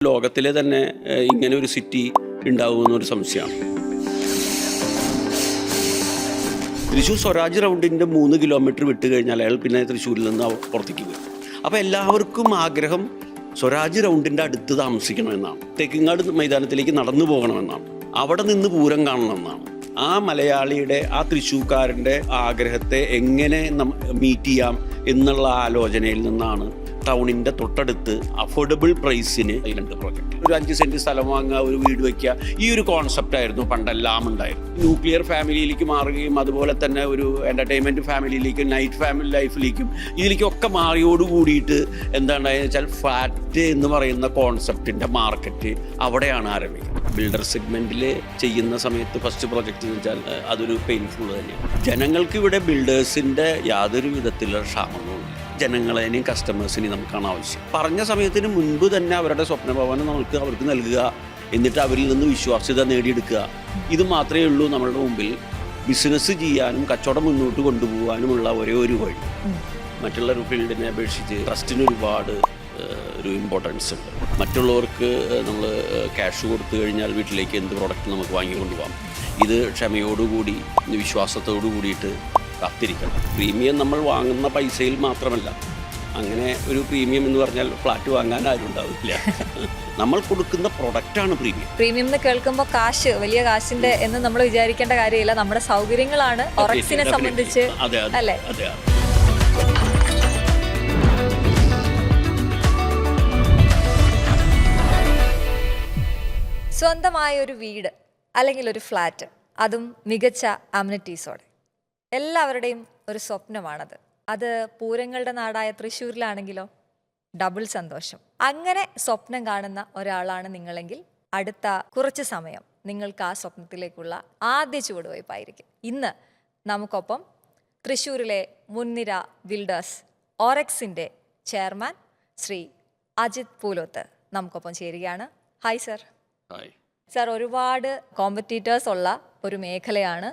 ലോകത്തിലെ തന്നെ ഇങ്ങനെ ഒരു സിറ്റി ഉണ്ടാവുമെന്നൊരു സംശയമാണ്. തൃശ്ശൂർ സ്വരാജ് റൗണ്ടിൻ്റെ 3 കിലോമീറ്റർ വിട്ട് കഴിഞ്ഞാൽ അയാൾ പിന്നെ തൃശ്ശൂരിൽ നിന്ന് പുറത്തേക്ക് വരും. അപ്പോൾ എല്ലാവർക്കും ആഗ്രഹം സ്വരാജ് റൗണ്ടിൻ്റെ അടുത്ത് താമസിക്കണമെന്നാണ്. തേക്കിങ്ങാട് മൈതാനത്തിലേക്ക് നടന്നു പോകണമെന്നാണ്. അവിടെ നിന്ന് പൂരം കാണണമെന്നാണ്. ആ മലയാളിയുടെ, ആ തൃശ്ശൂർക്കാരൻ്റെ ആഗ്രഹത്തെ എങ്ങനെ മീറ്റ് ചെയ്യാം എന്നുള്ള ആലോചനയിൽ നിന്നാണ് ടൗണിൻ്റെ തൊട്ടടുത്ത് അഫോർഡബിൾ പ്രൈസിന് ഇതിലുണ്ട് പ്രോജക്റ്റ്. ഒരു 5 സെൻറ്റ് സ്ഥലം വാങ്ങുക, ഒരു വീട് വയ്ക്കുക, ഈ ഒരു കോൺസെപ്റ്റായിരുന്നു പണ്ടെല്ലാം ഉണ്ടായിരുന്നു. ന്യൂക്ലിയർ ഫാമിലിയിലേക്ക് മാറുകയും അതുപോലെ തന്നെ ഒരു എൻ്റർടൈൻമെൻറ്റ് ഫാമിലിയിലേക്കും നൈറ്റ് ഫാമിലി ലൈഫിലേക്കും ഇതിലേക്കൊക്കെ മാറിയോട് കൂടിയിട്ട് എന്താണെന്ന് വെച്ചാൽ ഫ്ലാറ്റ് എന്ന് പറയുന്ന കോൺസെപ്റ്റിൻ്റെ മാർക്കറ്റ് അവിടെയാണ് ആരംഭിക്കുന്നത്. ബിൽഡർ സെഗ്മെൻറ്റിൽ ചെയ്യുന്ന സമയത്ത് ഫസ്റ്റ് പ്രോജക്റ്റ് എന്ന് വെച്ചാൽ അതൊരു പെയിൻഫുൾ തന്നെയാണ്. ജനങ്ങൾക്ക് ഇവിടെ ബിൽഡേഴ്സിൻ്റെ യാതൊരു വിധത്തിലുള്ള ക്ഷാമങ്ങളും ജനങ്ങളെയും കസ്റ്റമേഴ്സിനെയും നമുക്കാണ് ആവശ്യം. പറഞ്ഞ സമയത്തിന് മുൻപ് തന്നെ അവരുടെ സ്വപ്നഭവനം അവർക്ക് നൽകുക, എന്നിട്ട് അവരിൽ നിന്ന് വിശ്വാസ്യത നേടിയെടുക്കുക. ഇത് മാത്രമേ ഉള്ളൂ നമ്മളുടെ മുമ്പിൽ ബിസിനസ് ചെയ്യാനും കച്ചവടം മുന്നോട്ട് കൊണ്ടുപോകാനുമുള്ള ഒരേ ഒരു വഴി. മറ്റുള്ള ഒരു ഫീൽഡിനെ അപേക്ഷിച്ച് ട്രസ്റ്റിന് ഒരുപാട് ഒരു ഇമ്പോർട്ടൻസ് ഉണ്ട്. മറ്റുള്ളവർക്ക് നമ്മൾ ക്യാഷ് കൊടുത്തു കഴിഞ്ഞാൽ വീട്ടിലേക്ക് എന്ത് പ്രോഡക്റ്റ് നമുക്ക് വാങ്ങിക്കൊണ്ടുപോകാം. ഇത് ക്ഷമയോടുകൂടി വിശ്വാസത്തോടു കൂടിയിട്ട് കാത്തിരിക്കണം. പ്രീമിയം നമ്മൾ വാങ്ങുന്ന പൈസയിൽ മാത്രമല്ല. അങ്ങനെ ഒരു പ്രീമിയം എന്ന് പറഞ്ഞാൽ ഫ്ലാറ്റ് വാങ്ങാൻ ആരും ഉണ്ടാവില്ല. നമ്മൾ കൊടുക്കുന്ന പ്രൊഡക്റ്റാണ് പ്രീമിയം. പ്രീമിയം എന്ന് കേൾക്കുമ്പോൾ കാശ്, വലിയ കാശിന്റെ എന്ന് നമ്മൾ വിചാരിക്കേണ്ട കാര്യമില്ല. നമ്മുടെ സൗകര്യങ്ങളാണ് ഓറക്സിനെ സംബന്ധിച്ച് അല്ലേ? സ്വന്തമായ ഒരു വീട് അല്ലെങ്കിൽ ഒരു ഫ്ലാറ്റ്, അതും മികച്ച അമ്യൂണിറ്റീസോടെ, എല്ലാവരുടെയും ഒരു സ്വപ്നമാണത്. അത് പൂരങ്ങളുടെ നാടായ തൃശ്ശൂരിലാണെങ്കിലോ ഡബിൾ സന്തോഷം. അങ്ങനെ സ്വപ്നം കാണുന്ന ഒരാളാണ് നിങ്ങളെങ്കിൽ അടുത്ത കുറച്ച് സമയം നിങ്ങൾക്ക് ആ സ്വപ്നത്തിലേക്കുള്ള ആദ്യ ചുവടുവയ്പായിരിക്കും. ഇന്ന് നമുക്കൊപ്പം തൃശ്ശൂരിലെ മുൻനിര ബിൽഡേഴ്സ് ഓറക്സിൻ്റെ ചെയർമാൻ ശ്രീ അജിത് പൂലോത്ത് നമുക്കൊപ്പം ചേരുകയാണ്. Hi sir. സർ, ഒരുപാട് കോമ്പറ്റീറ്റേഴ്സ് ഉള്ള ഒരു മേഖലയാണ്,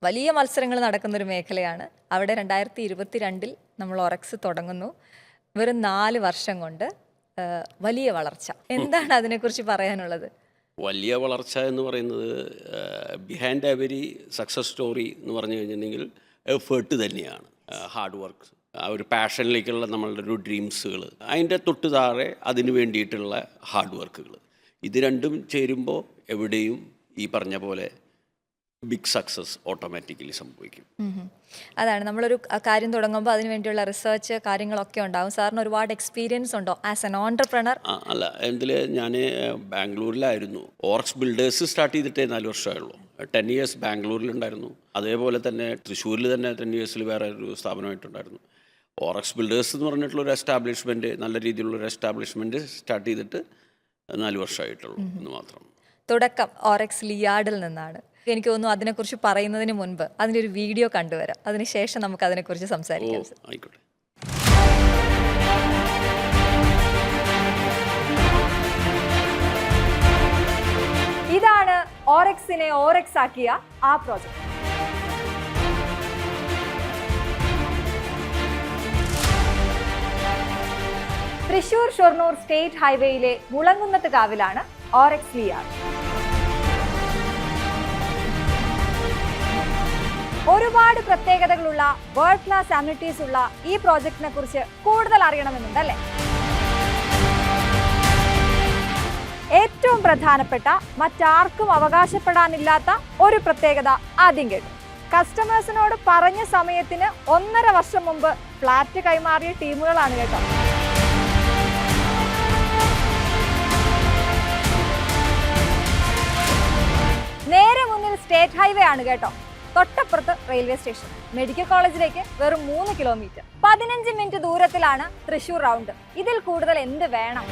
വലിയ മത്സരങ്ങൾ നടക്കുന്നൊരു മേഖലയാണ്. അവിടെ 2022 നമ്മൾ ഓറക്സ് തുടങ്ങുന്നു. വെറും 4 വർഷം കൊണ്ട് വലിയ വളർച്ച. എന്താണ് അതിനെക്കുറിച്ച് പറയാനുള്ളത്? വലിയ വളർച്ച എന്ന് പറയുന്നത് ബിഹൈൻഡ് എവരി സക്സസ് സ്റ്റോറി എന്ന് പറഞ്ഞു കഴിഞ്ഞിട്ടുണ്ടെങ്കിൽ എഫേർട്ട് തന്നെയാണ്. ഹാർഡ് വർക്ക്, ആ ഒരു പാഷനിലേക്കുള്ള നമ്മളുടെ ഒരു ഡ്രീംസുകൾ, അതിൻ്റെ തൊട്ട് താഴെ അതിന് വേണ്ടിയിട്ടുള്ള ഹാർഡ് വർക്കുകൾ, ഇത് രണ്ടും ചേരുമ്പോൾ എവിടെയും ഈ പറഞ്ഞ പോലെ ബിഗ് സക്സസ് ഓട്ടോമാറ്റിക്കലി സംഭവിക്കും. അതാണ്, നമ്മളൊരു കാര്യം തുടങ്ങുമ്പോൾ അതിന് വേണ്ടിയുള്ള റിസർച്ച് കാര്യങ്ങളൊക്കെ ഉണ്ടാകും. സാറിന് ഒരുപാട് എക്സ്പീരിയൻസ് ഉണ്ടോ ആസ് എൻ ഓൺടർപ്രണർ? അല്ല, ഇതിൽ ഞാൻ ബാംഗ്ലൂരിലായിരുന്നു. ഓറക്സ് ബിൽഡേഴ്സ് സ്റ്റാർട്ട് ചെയ്തിട്ടേ 4 വർഷമായുള്ളൂ. 10 ഇയേഴ്സ് ബാംഗ്ലൂരിലുണ്ടായിരുന്നു. അതേപോലെ തന്നെ തൃശ്ശൂരിൽ തന്നെ 10 ഇയേഴ്സിൽ വേറെ ഒരു സ്ഥാപനമായിട്ടുണ്ടായിരുന്നു. ഓറക്സ് ബിൽഡേഴ്സ് എന്ന് പറഞ്ഞിട്ടുള്ളൊരു എസ്റ്റാബ്ലിഷ്മെൻറ്റ്, നല്ല രീതിയിലുള്ളൊരു എസ്റ്റാബ്ലിഷ്മെൻറ്റ് സ്റ്റാർട്ട് ചെയ്തിട്ട് 4 വർഷമായിട്ടുള്ളൂ എന്ന് മാത്രം. തുടക്കം ഓറക്സ് ലിയാർഡിൽ നിന്നാണ്. എനിക്ക് തോന്നുന്നു അതിനെക്കുറിച്ച് പറയുന്നതിന് മുൻപ് അതിൻ്റെ ഒരു വീഡിയോ കണ്ടുവരാം. അതിനുശേഷം നമുക്ക് അതിനെക്കുറിച്ച് സംസാരിക്കാം. ആയിക്കോട്ടെ. ഇതാണ് ഓറക്സിനെ ഓറക്സ് ആക്കിയ ആ പ്രോജക്റ്റ്. തൃശൂർ ഷൊർണൂർ സ്റ്റേറ്റ് ഹൈവേയിലെ മുളങ്കുന്നത്ത് കാവിലാണ് ഓറക്സ് ലിയാർഡ്. ഒരുപാട് പ്രത്യേകതകളുള്ള വേൾഡ് ക്ലാസ് അമ്യൂണിറ്റീസ് ഉള്ള ഈ പ്രോജക്റ്റിനെ കുറിച്ച് കൂടുതൽ അറിയണമെന്നുണ്ടല്ലേ? ഏറ്റവും പ്രധാനപ്പെട്ട, മറ്റാർക്കും അവകാശപ്പെടാനില്ലാത്ത ഒരു പ്രത്യേകത ആദ്യം കേട്ടു. കസ്റ്റമേഴ്സിനോട് പറഞ്ഞ സമയത്തിന് 1.5 വർഷം മുമ്പ് ഫ്ലാറ്റ് കൈമാറിയ ടീമുകളാണ് കേട്ടോ. നേരെ മുന്നിൽ സ്റ്റേറ്റ് ഹൈവേ ആണ് കേട്ടോ. തൊട്ടപ്പുറത്ത് റെയിൽവേ സ്റ്റേഷൻ. മെഡിക്കൽ കോളേജിലേക്ക് വെറും 3 കിലോമീറ്റർ. 15 മിനിറ്റ് ദൂരത്തിലാണ് തൃശ്ശൂർ റൗണ്ട്. ഇതിൽ കൂടുതൽ എന്ത് വേണം?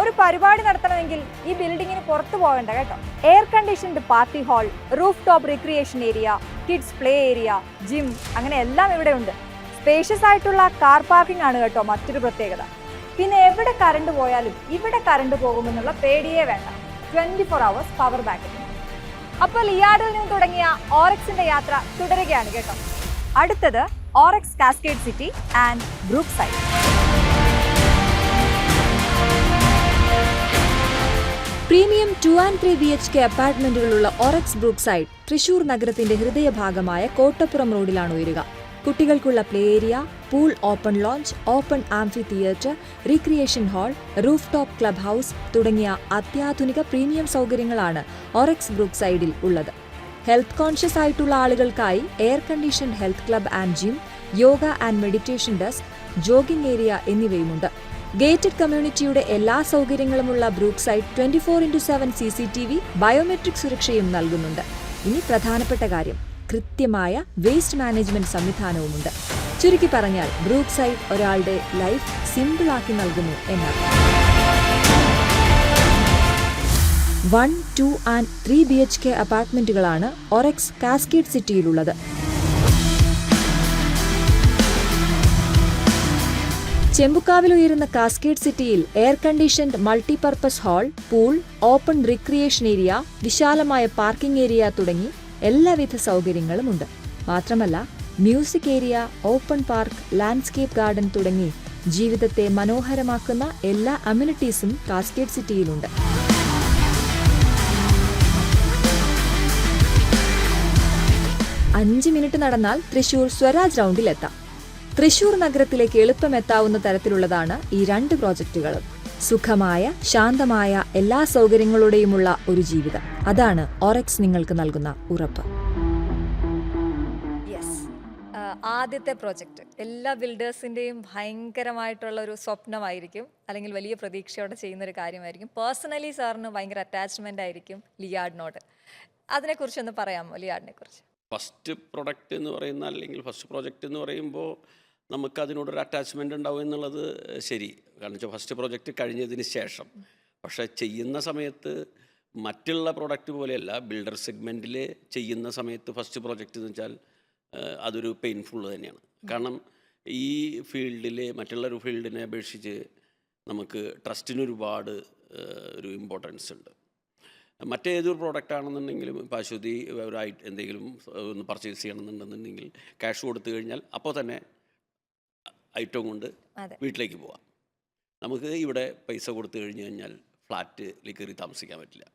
ഒരു പരിപാടി നടത്തണമെങ്കിൽ ഈ ബിൽഡിങ്ങിന് പുറത്തു പോകണ്ട കേട്ടോ. Air conditioned party hall, roof top recreation area, kids play area, gym, അങ്ങനെ എല്ലാം ഇവിടെ ഉണ്ട്. സ്പേഷ്യസ് ആയിട്ടുള്ള കാർ പാർക്കിംഗ് ആണ് കേട്ടോ മറ്റൊരു പ്രത്യേകത. പിന്നെ എവിടെ കറണ്ട് പോയാലും ഇവിടെ കറണ്ട് പോകുമെന്നുള്ള പേടിയേ വേണ്ട. 24 hours പവർ ബാക്കപ്പ്. അപ്പോൾ ലിയാർഡിൽ നിന്ന് തുടങ്ങിയ ഓറക്സിന്റെ യാത്ര തുടരുകയാണ് കേട്ടോ. അടുത്തത് Aurex cascade city and brook side. and 3 BHK അപ്പാർട്ട്മെന്റുകളുള്ള ഓറക്സ് ബ്രൂക്സൈഡ് തൃശൂർ നഗരത്തിന്റെ ഹൃദയഭാഗമായ കോട്ടപ്പുറം റോഡിലാണ് ഉയരുക. കുട്ടികൾക്കുള്ള play area, pool, open lounge, open amphi theatre, recreation hall, roof top club house തുടങ്ങിയ അത്യാധുനിക പ്രീമിയം സൗകര്യങ്ങളാണ് ഓറക്സ് ബ്രൂക്സൈഡിൽ ഉള്ളത്. ഹെൽത്ത് കോൺഷ്യസ് ആയിട്ടുള്ള ആളുകൾക്കായി air conditioned health club and gym, yoga and meditation desk, jogging area എന്നിവയുമുണ്ട്. ഗേറ്റഡ് കമ്മ്യൂണിറ്റിയുടെ എല്ലാ സൗകര്യങ്ങളുമുള്ള ബ്രൂക്സൈഡ് 24/7 CCTV, ബയോമെട്രിക് സുരക്ഷയും നൽകുന്നുണ്ട്. ഇനി പ്രധാനപ്പെട്ട കാര്യം, കൃത്യമായ വേസ്റ്റ് മാനേജ്മെന്റ് സംവിധാനവുമുണ്ട്. ചുരുക്കി പറഞ്ഞാൽ ബ്രൂക്സൈഡ് ഒരാളുടെ ലൈഫ് സിമ്പിളാക്കി നൽകുന്നു എന്നാണ്. 1, 2 and 3 BHK അപ്പാർട്ട്മെന്റുകളാണ് ഓറക്സ് കാസ്കേഡ് സിറ്റിയിലുള്ളത്. ചെമ്പുക്കാവിൽ ഉയരുന്ന കാസ്കേഡ് സിറ്റിയിൽ air conditioned multipurpose hall, pool, open recreation area, വിശാലമായ പാർക്കിംഗ് ഏരിയ തുടങ്ങി എല്ലാവിധ സൗകര്യങ്ങളുമുണ്ട്. മാത്രമല്ല music area, open park, landscape garden തുടങ്ങി ജീവിതത്തെ മനോഹരമാക്കുന്ന എല്ലാ അമ്യൂണിറ്റീസും കാസ്കേഡ് സിറ്റിയിലുണ്ട്. അഞ്ച് മിനിറ്റ് നടന്നാൽ തൃശൂർ സ്വരാജ് റൗണ്ടിലെത്താം. തൃശൂർ നഗരത്തിലേക്ക് എളുപ്പം എത്താവുന്ന തരത്തിലുള്ളതാണ് ഈ 2 പ്രോജക്റ്റുകളും. സുഖമായ, ശാന്തമായ എല്ലാ സൗകര്യങ്ങളോടെയുമുള്ള ഒരു ജീവിതം, അതാണ് ഓറക്സ് നിങ്ങൾക്ക് നൽകുന്ന ഉറപ്പ്. ആദ്യത്തെ പ്രോജക്റ്റ് എല്ലാ ബിൽഡേഴ്സിൻ്റെയും ഭയങ്കരമായിട്ടുള്ള ഒരു സ്വപ്നമായിരിക്കും, അല്ലെങ്കിൽ വലിയ പ്രതീക്ഷയോടെ ചെയ്യുന്നൊരു കാര്യമായിരിക്കും. പേഴ്സണലി സാറിന് ഭയങ്കര അറ്റാച്ച്മെൻ്റ് ആയിരിക്കും ലിയാഡിനോട്. അതിനെക്കുറിച്ചൊന്ന് പറയാമോ, ലിയാഡിനെ കുറിച്ച്? ഫസ്റ്റ് പ്രൊഡക്റ്റ് എന്ന് പറയുന്ന, അല്ലെങ്കിൽ ഫസ്റ്റ് പ്രോജക്റ്റ് എന്ന് പറയുമ്പോൾ നമുക്ക് അതിനോടൊരു അറ്റാച്ച്മെൻ്റ് ഉണ്ടാവും എന്നുള്ളത് ശരി. കാരണം വെച്ചാൽ ഫസ്റ്റ് പ്രോജക്റ്റ് കഴിഞ്ഞതിന് ശേഷം. പക്ഷേ ചെയ്യുന്ന സമയത്ത് മറ്റുള്ള പ്രോഡക്റ്റ് പോലെയല്ല, ബിൽഡർ സെഗ്മെൻറ്റിൽ ചെയ്യുന്ന സമയത്ത് ഫസ്റ്റ് പ്രോജക്റ്റ് എന്ന് വെച്ചാൽ അതൊരു പെയിൻഫുൾ തന്നെയാണ്. കാരണം ഈ ഫീൽഡിൽ മറ്റുള്ളൊരു ഫീൽഡിനെ അപേക്ഷിച്ച് നമുക്ക് ട്രസ്റ്റിന് ഒരുപാട് ഒരു ഇമ്പോർട്ടൻസ് ഉണ്ട്. മറ്റേതൊരു പ്രോഡക്റ്റ് ആണെന്നുണ്ടെങ്കിലും ഇപ്പോൾ അശ്വതി എന്തെങ്കിലും ഒന്ന് പർച്ചേസ് ചെയ്യണമെന്നുണ്ടെന്നുണ്ടെങ്കിൽ ക്യാഷ് കൊടുത്തു കഴിഞ്ഞാൽ അപ്പോൾ തന്നെ ഐറ്റം കൊണ്ട് വീട്ടിലേക്ക് പോവാം. നമുക്ക് ഇവിടെ പൈസ കൊടുത്തു കഴിഞ്ഞ് കഴിഞ്ഞാൽ ഫ്ലാറ്റിൽ കയറി താമസിക്കാൻ പറ്റില്ല.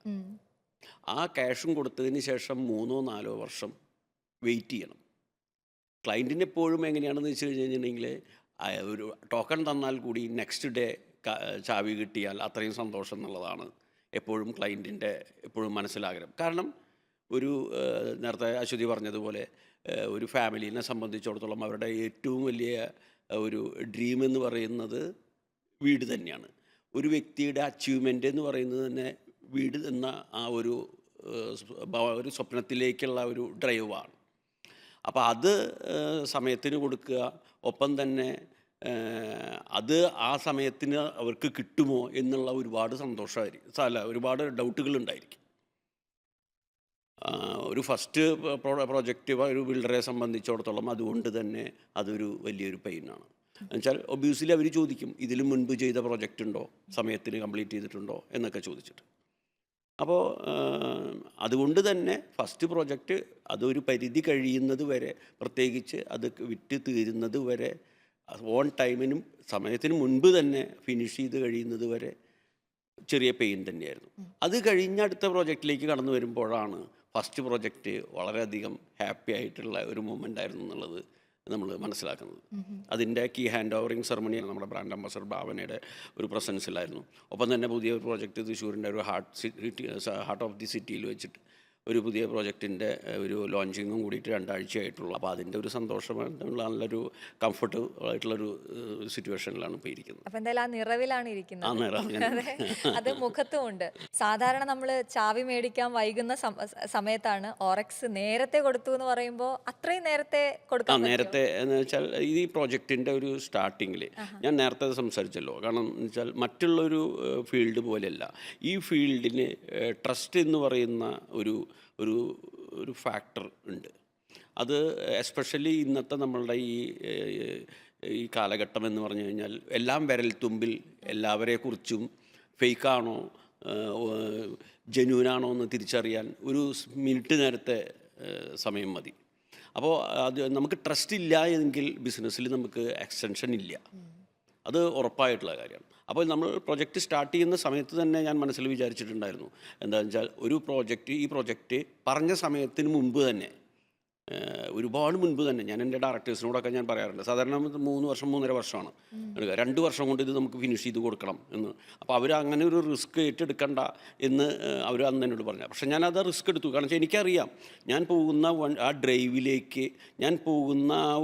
ആ ക്യാഷും കൊടുത്തതിന് ശേഷം 3-4 വർഷം വെയിറ്റ് ചെയ്യണം. ക്ലയൻറ്റിന് എപ്പോഴും എങ്ങനെയാണെന്ന് വെച്ച് കഴിഞ്ഞിട്ടുണ്ടെങ്കിൽ ഒരു ടോക്കൺ തന്നാൽ കൂടി നെക്സ്റ്റ് ഡേ ചാവി കിട്ടിയാൽ അത്രയും സന്തോഷം എന്നുള്ളതാണ് എപ്പോഴും ക്ലയൻറ്റിൻ്റെ എപ്പോഴും മനസ്സിലാഗ്രഹം. കാരണം ഒരു നേരത്തെ അശ്വതി പറഞ്ഞതുപോലെ ഒരു ഫാമിലിനെ സംബന്ധിച്ചിടത്തോളം അവരുടെ ഏറ്റവും വലിയ ഒരു ഡ്രീം എന്ന് പറയുന്നത് വീട് തന്നെയാണ്. ഒരു വ്യക്തിയുടെ അച്ചീവ്മെൻ്റ് എന്ന് പറയുന്നത് തന്നെ വീട് എന്ന ആ ഒരു സ്വപ്നത്തിലേക്കുള്ള ഒരു ഡ്രൈവാണ്. അപ്പോൾ അത് സമയത്തിന് കൊടുക്കുക, ഒപ്പം തന്നെ അത് ആ സമയത്തിന് അവർക്ക് കിട്ടുമോ എന്നുള്ള ഒരുപാട് സന്തോഷമായിരിക്കും, ഒരുപാട് ഡൗട്ടുകളുണ്ടായിരിക്കും. ഒരു ഫസ്റ്റ് പ്രോജക്റ്റ് ഒരു ബിൽഡറെ സംബന്ധിച്ചിടത്തോളം അതുകൊണ്ട് തന്നെ അതൊരു വലിയൊരു പെയിനാണ്. എന്നുവെച്ചാൽ ഒബ്വിയസ്ലി അവർ ചോദിക്കും, ഇതിലും മുൻപ് ചെയ്ത പ്രോജക്റ്റ് ഉണ്ടോ, സമയത്തിന് കംപ്ലീറ്റ് ചെയ്തിട്ടുണ്ടോ എന്നൊക്കെ ചോദിച്ചിട്ട്. അപ്പോൾ അതുകൊണ്ട് തന്നെ ഫസ്റ്റ് പ്രോജക്റ്റ് അതൊരു പരിധി കഴിയുന്നത് വരെ, പ്രത്യേകിച്ച് അത് വിറ്റ് തീരുന്നത് വരെ, ഓൺ ടൈമിനും സമയത്തിന് മുൻപ് തന്നെ ഫിനിഷ് ചെയ്ത് കഴിയുന്നത് വരെ ചെറിയ പെയിൻ തന്നെയായിരുന്നു. അത് കഴിഞ്ഞ അടുത്ത പ്രോജക്റ്റിലേക്ക് കടന്നു വരുമ്പോഴാണ് ഫസ്റ്റ് പ്രോജക്റ്റ് വളരെയധികം ഹാപ്പി ആയിട്ടുള്ള ഒരു മൂമെൻ്റ് ആയിരുന്നു എന്നുള്ളത് നമ്മൾ മനസ്സിലാക്കുന്നത്. അതിൻ്റെ കീ ഹാൻഡ് ഓവറിങ് സെറമണിയാണ് നമ്മുടെ ബ്രാൻഡ് അംബാസഡർ ഭാവനയുടെ ഒരു പ്രസൻസിലായിരുന്നു. ഒപ്പം തന്നെ പുതിയ ഒരു പ്രോജക്റ്റ് തൃശ്ശൂരിൻ്റെ ഒരു ഹാർട്ട് ഓഫ് ദി സിറ്റിയിൽ വെച്ചിട്ട് ഒരു പുതിയ പ്രോജക്റ്റിൻ്റെ ഒരു ലോഞ്ചിങ്ങും കൂടിയിട്ട് 2 ആഴ്ചയായിട്ടുള്ളൂ. അപ്പോൾ അതിൻ്റെ ഒരു സന്തോഷമായിട്ടുള്ള നല്ലൊരു കംഫർട്ട് ആയിട്ടുള്ളൊരു സിറ്റുവേഷനിലാണ് ഇപ്പോൾ ഇരിക്കുന്നത്. അപ്പോൾ എന്തായാലും ആ നിറവിലാണ് ഇരിക്കുന്നത്. അത് മുഖത്തും ഉണ്ട്. സാധാരണ നമ്മൾ ചാവി മേടിക്കാൻ വൈകുന്ന സമയത്താണ് ഓറക്സ് നേരത്തെ കൊടുത്തു എന്ന് പറയുമ്പോൾ അത്രയും നേരത്തെ കൊടുക്കാം. നേരത്തെ എന്ന് വെച്ചാൽ ഈ പ്രോജക്റ്റിൻ്റെ ഒരു സ്റ്റാർട്ടിങ്ങിൽ ഞാൻ നേരത്തെ സംസാരിച്ചല്ലോ. കാരണം എന്ന് വെച്ചാൽ മറ്റുള്ളൊരു ഫീൽഡ് പോലെയല്ല, ഈ ഫീൽഡിന് ട്രസ്റ്റ് എന്ന് പറയുന്ന ഒരു ഫാക്ടർ ഉണ്ട്. അത് എസ്പെഷ്യലി ഇന്നത്തെ നമ്മളുടെ ഈ കാലഘട്ടം എന്ന് പറഞ്ഞു കഴിഞ്ഞാൽ എല്ലാം വിരൽത്തുമ്പിൽ എല്ലാവരെക്കുറിച്ചും ഫേക്കാണോ ജെന്യൂനാണോ എന്ന് തിരിച്ചറിയാൻ ഒരു മിനിറ്റ് നേരത്തെ സമയം മതി. അപ്പോൾ അത് നമുക്ക് ട്രസ്റ്റ് ഇല്ല എങ്കിൽ ബിസിനസ്സിൽ നമുക്ക് എക്സ്റ്റൻഷൻ ഇല്ല, അത് ഉറപ്പായിട്ടുള്ള കാര്യമാണ്. അപ്പോൾ നമ്മൾ പ്രൊജക്റ്റ് സ്റ്റാർട്ട് ചെയ്യുന്ന സമയത്ത് തന്നെ ഞാൻ മനസ്സിൽ വിചാരിച്ചിട്ടുണ്ടായിരുന്നു, എന്താണെന്ന് വെച്ചാൽ ഈ പ്രൊജക്റ്റ് പറഞ്ഞ സമയത്തിന് മുമ്പ് തന്നെ, ഒരുപാട് മുൻപ് തന്നെ ഞാൻ എൻ്റെ ഡയറക്ടേഴ്സിനോടൊക്കെ ഞാൻ പറയാറുണ്ട്, സാധാരണ 3 വർഷം 3.5 വർഷമാണ് എടുക്കുക, 2 വർഷം കൊണ്ട് ഇത് നമുക്ക് ഫിനിഷ് ചെയ്ത് കൊടുക്കണം എന്ന്. അപ്പോൾ അവർ അങ്ങനെ ഒരു റിസ്ക് ഏറ്റെടുക്കണ്ട എന്ന് അവർ അന്ന് എന്നോട് പറഞ്ഞു. പക്ഷേ ഞാനത് റിസ്ക് എടുത്തു. കാരണം വെച്ചാൽ എനിക്കറിയാം ഞാൻ പോകുന്ന ആ ഡ്രൈവിലേക്ക്, ഞാൻ പോകുന്ന ആ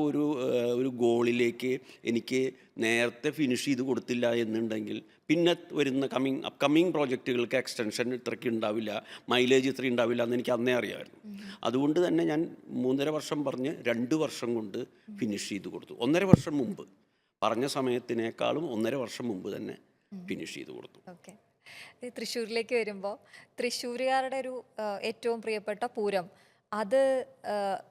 ഒരു ഗോളിലേക്ക് എനിക്ക് നേരത്തെ ഫിനിഷ് ചെയ്ത് കൊടുത്തില്ല എന്നുണ്ടെങ്കിൽ പിന്നെ വരുന്ന അപ്കമ്മിങ് പ്രോജക്റ്റുകൾക്ക് എക്സ്റ്റൻഷൻ ഇത്രയ്ക്ക് ഉണ്ടാവില്ല, മൈലേജ് ഇത്രയും ഉണ്ടാവില്ല എന്ന് എനിക്ക് അന്നേ അറിയാമായിരുന്നു. അതുകൊണ്ട് തന്നെ ഞാൻ 3.5 വർഷം പറഞ്ഞ് 2 വർഷം കൊണ്ട് ഫിനിഷ് ചെയ്ത് കൊടുത്തു. 1.5 വർഷം മുമ്പ്, പറഞ്ഞ സമയത്തിനേക്കാളും 1.5 വർഷം മുമ്പ് തന്നെ ഫിനിഷ് ചെയ്ത് കൊടുത്തു. ഓക്കെ. തൃശ്ശൂരിലേക്ക് വരുമ്പോൾ തൃശ്ശൂരുകാരുടെ ഒരു ഏറ്റവും പ്രിയപ്പെട്ട പൂരം, അത്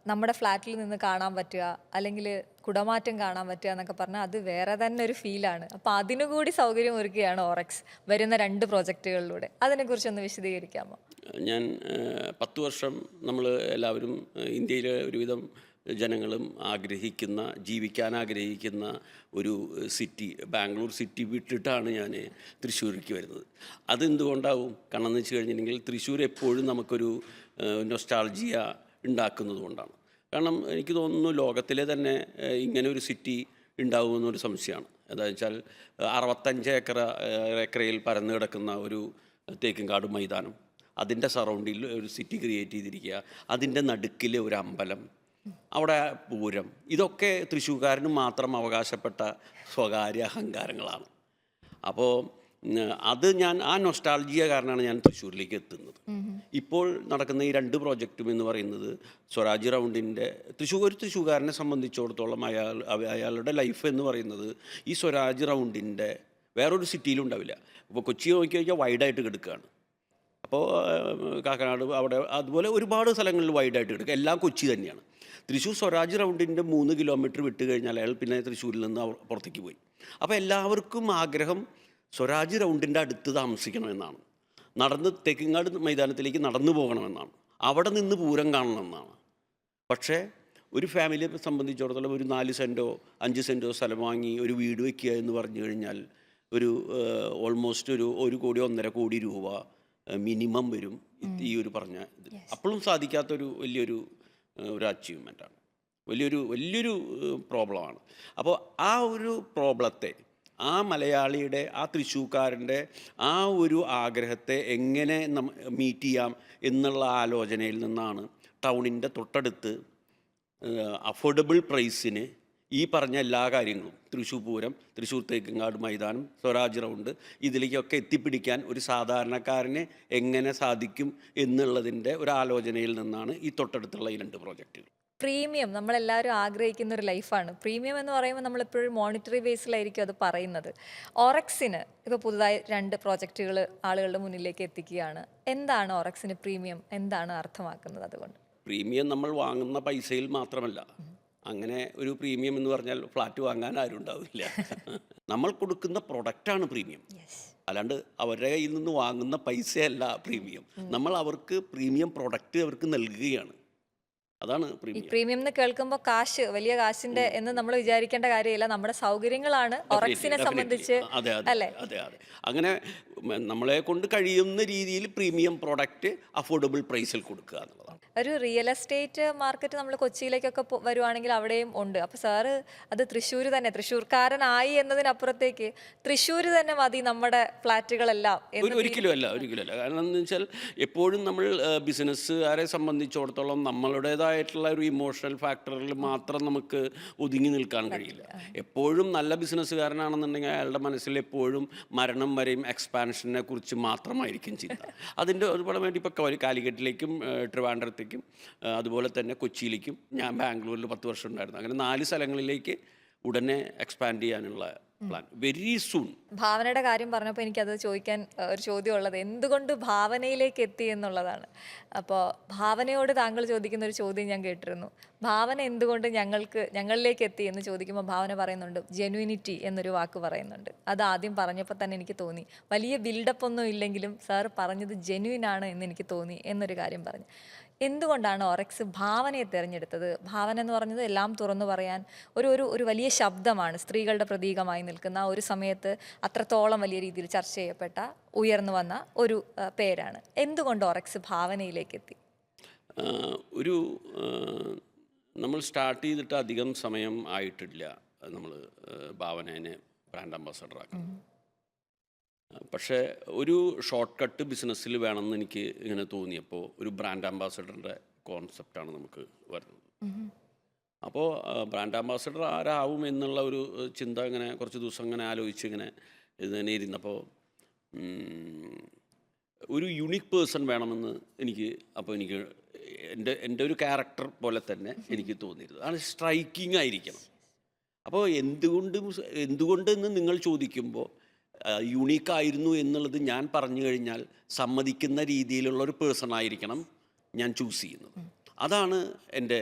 നമ്മുടെ ഫ്ലാറ്റിൽ നിന്ന് കാണാൻ പറ്റുക, അല്ലെങ്കിൽ കുടമാറ്റം കാണാൻ പറ്റുക എന്നൊക്കെ പറഞ്ഞാൽ അത് വേറെ തന്നെ ഒരു ഫീലാണ്. അപ്പോൾ അതിനുകൂടി സൗകര്യം ഒരുക്കുകയാണ് ഓറക്സ് വരുന്ന 2 പ്രോജക്റ്റുകളിലൂടെ. അതിനെക്കുറിച്ചൊന്ന് വിശദീകരിക്കാമോ? ഞാൻ 10 വർഷം നമ്മൾ എല്ലാവരും, ഇന്ത്യയിലെ ഒരുവിധം ജനങ്ങളും ജീവിക്കാൻ ആഗ്രഹിക്കുന്ന ഒരു സിറ്റി, ബാംഗ്ലൂർ സിറ്റി വിട്ടിട്ടാണ് ഞാൻ തൃശ്ശൂർക്ക് വരുന്നത്. അതെന്തുകൊണ്ടാവും? കാരണം എന്ന് വെച്ച് കഴിഞ്ഞിട്ടുണ്ടെങ്കിൽ തൃശ്ശൂർ എപ്പോഴും നമുക്കൊരു നൊസ്റ്റാൾജിയ ഉണ്ടാക്കുന്നത് കൊണ്ടാണ്. കാരണം എനിക്ക് തോന്നുന്നു ലോകത്തിലെ തന്നെ ഇങ്ങനെ ഒരു സിറ്റി ഉണ്ടാവുമെന്നൊരു സംശയമാണ്. എന്താണെന്ന് വെച്ചാൽ 65 ഏക്കറയിൽ പരന്നു കിടക്കുന്ന ഒരു തേക്കിൻകാട് മൈതാനം, അതിൻ്റെ സറൗണ്ടിൽ ഒരു സിറ്റി ക്രിയേറ്റ് ചെയ്തിരിക്കുക, അതിൻ്റെ നടുക്കിൽ ഒരു അമ്പലം, അവിടെ പൂരം, ഇതൊക്കെ തൃശ്ശൂർക്കാരന് മാത്രം അവകാശപ്പെട്ട സ്വകാര്യ അഹങ്കാരങ്ങളാണ്. അപ്പോൾ അത് ആ നൊസ്റ്റാൾജിയ കാരണമാണ് ഞാൻ തൃശ്ശൂരിലേക്ക് എത്തുന്നത്. ഇപ്പോൾ നടക്കുന്ന ഈ 2 പ്രോജക്റ്റും എന്ന് പറയുന്നത് സ്വരാജ് റൗണ്ടിൻ്റെ ഒരു തൃശ്ശൂർക്കാരനെ സംബന്ധിച്ചിടത്തോളം അയാളുടെ ലൈഫ് എന്ന് പറയുന്നത് ഈ സ്വരാജ് റൗണ്ടിൻ്റെ വേറൊരു സിറ്റിയിലും ഉണ്ടാവില്ല. ഇപ്പോൾ കൊച്ചി നോക്കിക്കഴിഞ്ഞാൽ വൈഡായിട്ട് കിടക്കുകയാണ്. അപ്പോൾ കാക്കനാട് അവിടെ അതുപോലെ ഒരുപാട് സ്ഥലങ്ങളിൽ വൈഡായിട്ട് കിടക്കുക, എല്ലാം കൊച്ചി തന്നെയാണ്. തൃശ്ശൂർ സ്വരാജ് റൗണ്ടിൻ്റെ 3 കിലോമീറ്റർ വിട്ട് കഴിഞ്ഞാൽ അയാൾ പിന്നെ തൃശ്ശൂരിൽ നിന്ന് പുറത്തേക്ക് പോയി. അപ്പോൾ എല്ലാവർക്കും ആഗ്രഹം സ്വരാജ് റൗണ്ടിൻ്റെ അടുത്ത് താമസിക്കണമെന്നാണ്, തേക്കിൻകാട് മൈതാനത്തിലേക്ക് നടന്നു പോകണമെന്നാണ്, അവിടെ നിന്ന് പൂരം കാണണമെന്നാണ്. പക്ഷേ ഒരു ഫാമിലിയെ സംബന്ധിച്ചിടത്തോളം ഒരു 4 സെൻറ്റോ 5 സെൻറ്റോ സ്ഥലം വാങ്ങി ഒരു വീട് വയ്ക്കുക എന്ന് പറഞ്ഞു കഴിഞ്ഞാൽ ഓൾമോസ്റ്റ് ഒരു 1 കോടി 1.5 കോടി രൂപ മിനിമം വരും ഈ ഒരു പറഞ്ഞ ഇത്. അപ്പോഴും സാധിക്കാത്തൊരു വലിയൊരു അച്ചീവ്മെൻറ്റാണ്, വലിയൊരു പ്രോബ്ലമാണ്. അപ്പോൾ ആ ഒരു പ്രോബ്ലത്തെ, ആ മലയാളിയുടെ, ആ തൃശ്ശൂർക്കാരൻ്റെ ആ ഒരു ആഗ്രഹത്തെ എങ്ങനെ മീറ്റ് ചെയ്യാം എന്നുള്ള ആലോചനയിൽ നിന്നാണ് ടൗണിൻ്റെ തൊട്ടടുത്ത് അഫോർഡബിൾ പ്രൈസിന് ഈ പറഞ്ഞ എല്ലാ കാര്യങ്ങളും, തൃശ്ശൂർ പൂരം, തൃശ്ശൂർ തേക്കിൻകാട് മൈതാനം, സ്വരാജ് റൗണ്ട്, ഇതിലേക്കൊക്കെ എത്തിപ്പിടിക്കാൻ ഒരു സാധാരണക്കാരന് എങ്ങനെ സാധിക്കും എന്നുള്ളതിൻ്റെ ഒരു ആലോചനയിൽ നിന്നാണ് ഈ തൊട്ടടുത്തുള്ള ഈ 2 പ്രോജക്റ്റുകൾ. പ്രീമിയം നമ്മളെല്ലാവരും ആഗ്രഹിക്കുന്ന ഒരു ലൈഫാണ്. പ്രീമിയം എന്ന് പറയുമ്പോൾ നമ്മളെപ്പോഴും മോണിറ്ററി ബേസിലായിരിക്കും അത് പറയുന്നത്. ഓറക്സിന് ഇപ്പോൾ പുതുതായി 2 പ്രോജക്റ്റുകൾ ആളുകളുടെ മുന്നിലേക്ക് എത്തിക്കുകയാണ്. എന്താണ് ഓറക്സിന് പ്രീമിയം, എന്താണ് അർത്ഥമാക്കുന്നത് അതുകൊണ്ട്? പ്രീമിയം നമ്മൾ വാങ്ങുന്ന പൈസയിൽ മാത്രമല്ല. അങ്ങനെ ഒരു പ്രീമിയം എന്ന് പറഞ്ഞാൽ ഫ്ലാറ്റ് വാങ്ങാൻ ആരും ഉണ്ടാവില്ല. നമ്മൾ കൊടുക്കുന്ന പ്രൊഡക്റ്റാണ് പ്രീമിയം, അല്ലാണ്ട് അവരുടെ കയ്യിൽ നിന്ന് വാങ്ങുന്ന പൈസയല്ല പ്രീമിയം. നമ്മൾ അവർക്ക് പ്രീമിയം പ്രൊഡക്റ്റ് അവർക്ക് നൽകുകയാണ്. അതാണ് പ്രീമിയം എന്ന് കേൾക്കുമ്പോൾ കാശ്, വലിയ കാശിന്റെ എന്ന് നമ്മൾ വിചാരിക്കേണ്ട കാര്യമില്ല. നമ്മുടെ സൗകര്യങ്ങളാണ് ഓറക്സിനെ സംബന്ധിച്ച്, അല്ലേ? അതെ. അങ്ങനെ നമ്മളെ കൊണ്ട് കഴിയുന്ന രീതിയിൽ പ്രീമിയം പ്രോഡക്റ്റ് അഫോർഡബിൾ പ്രൈസിൽ കൊടുക്കുക എന്നുള്ളതാണ്. ഒരു റിയൽ എസ്റ്റേറ്റ് മാർക്കറ്റ് നമ്മൾ കൊച്ചിയിലേക്കൊക്കെ വരുവാണെങ്കിൽ അവിടെയും ഉണ്ട്. അപ്പോൾ സാറ് അത് തൃശ്ശൂർക്കാരനായി എന്നതിനപ്പുറത്തേക്ക് തൃശ്ശൂർ തന്നെ മതി നമ്മുടെ ഫ്ലാറ്റുകളെല്ലാം? ഒരിക്കലും അല്ല. കാരണം എന്ന് വെച്ചാൽ എപ്പോഴും നമ്മൾ ബിസിനസ്സുകാരെ സംബന്ധിച്ചിടത്തോളം നമ്മളുടേതായിട്ടുള്ള ഒരു ഇമോഷണൽ ഫാക്ടറിൽ മാത്രം നമുക്ക് ഒതുങ്ങി നിൽക്കാൻ കഴിയില്ല. എപ്പോഴും നല്ല ബിസിനസ്സുകാരനാണെന്നുണ്ടെങ്കിൽ അയാളുടെ മനസ്സിൽ എപ്പോഴും മരണം വരെയും എക്സ്പാൻഷനെ കുറിച്ച് മാത്രമായിരിക്കും ചിന്ത. അതിൻ്റെ ഒരുപാട് വേണ്ടി ഇപ്പോൾ കാലിക്കറ്റിലേക്കും ട്രിവാൻഡ്രത്തേക്കും അതുപോലെ തന്നെ കൊച്ചിയിലേക്കും, ഞാൻ ബാംഗ്ലൂരിൽ 10 വർഷം ഉണ്ടായിരുന്നു, അങ്ങനെ 4 സ്ഥലങ്ങളിലേക്ക് ഉടനെ എക്സ്പാൻഡ് ചെയ്യാനുള്ള പ്ലാൻ വെരി സൂൺ. ഭാവനയുടെ കാര്യം പറഞ്ഞപ്പോൾ എനിക്കത് ചോദിക്കാൻ ഒരു ചോദ്യം ഉള്ളത്, എന്തുകൊണ്ട് ഭാവനയിലേക്ക് എത്തി എന്നുള്ളതാണ്. അപ്പോൾ ഭാവനയോട് താങ്കൾ ചോദിക്കുന്ന ഒരു ചോദ്യം ഞാൻ കേട്ടിരുന്നു. ഭാവന എന്തുകൊണ്ട് ഞങ്ങളിലേക്ക് എത്തി എന്ന് ചോദിക്കുമ്പോൾ ഭാവന പറയുന്നുണ്ട്, ജെന്യൂനിറ്റി എന്നൊരു വാക്ക് പറയുന്നുണ്ട്. അത് ആദ്യം പറഞ്ഞപ്പോൾ തന്നെ എനിക്ക് തോന്നി, വലിയ ബിൽഡപ്പ് ഒന്നും ഇല്ലെങ്കിലും സാർ പറഞ്ഞത് ജെന്യൂൻ ആണ് എന്ന് എനിക്ക് തോന്നി എന്നൊരു കാര്യം പറഞ്ഞു. എന്തുകൊണ്ടാണ് ഓറക്സ് ഭാവനയെ തിരഞ്ഞെടുത്തത്? ഭാവന എന്ന് പറഞ്ഞത് എല്ലാം തുറന്നു പറയാൻ ഒരു ഒരു ഒരു വലിയ ശബ്ദമാണ്. സ്ത്രീകളുടെ പ്രതീകമായി നിൽക്കുന്ന ഒരു സമയത്ത് അത്രത്തോളം വലിയ രീതിയിൽ ചർച്ച ചെയ്യപ്പെട്ട ഉയർന്നു വന്ന ഒരു പേരാണ്. എന്തുകൊണ്ട് ഓറക്സ് ഭാവനയിലേക്ക് എത്തി? ഒരു നമ്മൾ സ്റ്റാർട്ട് ചെയ്തിട്ട് അധികം സമയം ആയിട്ടില്ല നമ്മൾ ഭാവനേനെ ബ്രാൻഡ് അംബാസഡർ ആക്കാൻ. പക്ഷേ ഒരു ഷോർട്ട് കട്ട് ബിസിനസ്സിൽ വേണമെന്ന് എനിക്ക് ഇങ്ങനെ തോന്നിയപ്പോൾ ഒരു ബ്രാൻഡ് അംബാസഡറിൻ്റെ കോൺസെപ്റ്റാണ് നമുക്ക് വരുന്നത്. അപ്പോൾ ബ്രാൻഡ് അംബാസഡർ ആരാവും എന്നുള്ള ഒരു ചിന്ത ഇങ്ങനെ കുറച്ച് ദിവസം ഇങ്ങനെ ആലോചിച്ച് ഇങ്ങനെ ഇതിനെ ഇരുന്നപ്പോൾ ഒരു യുണീക്ക് പേഴ്സൺ വേണമെന്ന് എനിക്ക് എൻ്റെ ഒരു ക്യാരക്ടർ പോലെ തന്നെ എനിക്ക് തോന്നിയിരുന്നു. അത് സ്ട്രൈക്കിംഗ് ആയിരിക്കണം. അപ്പോൾ എന്തുകൊണ്ടെന്ന് നിങ്ങൾ ചോദിക്കുമ്പോൾ യുണീക്കായിരുന്നു എന്നുള്ളത് ഞാൻ പറഞ്ഞു കഴിഞ്ഞാൽ സമ്മതിക്കുന്ന രീതിയിലുള്ള ഒരു പേഴ്സൺ ആയിരിക്കണം ഞാൻ ചൂസ് ചെയ്യുന്നത്. അതാണ് എൻ്റെ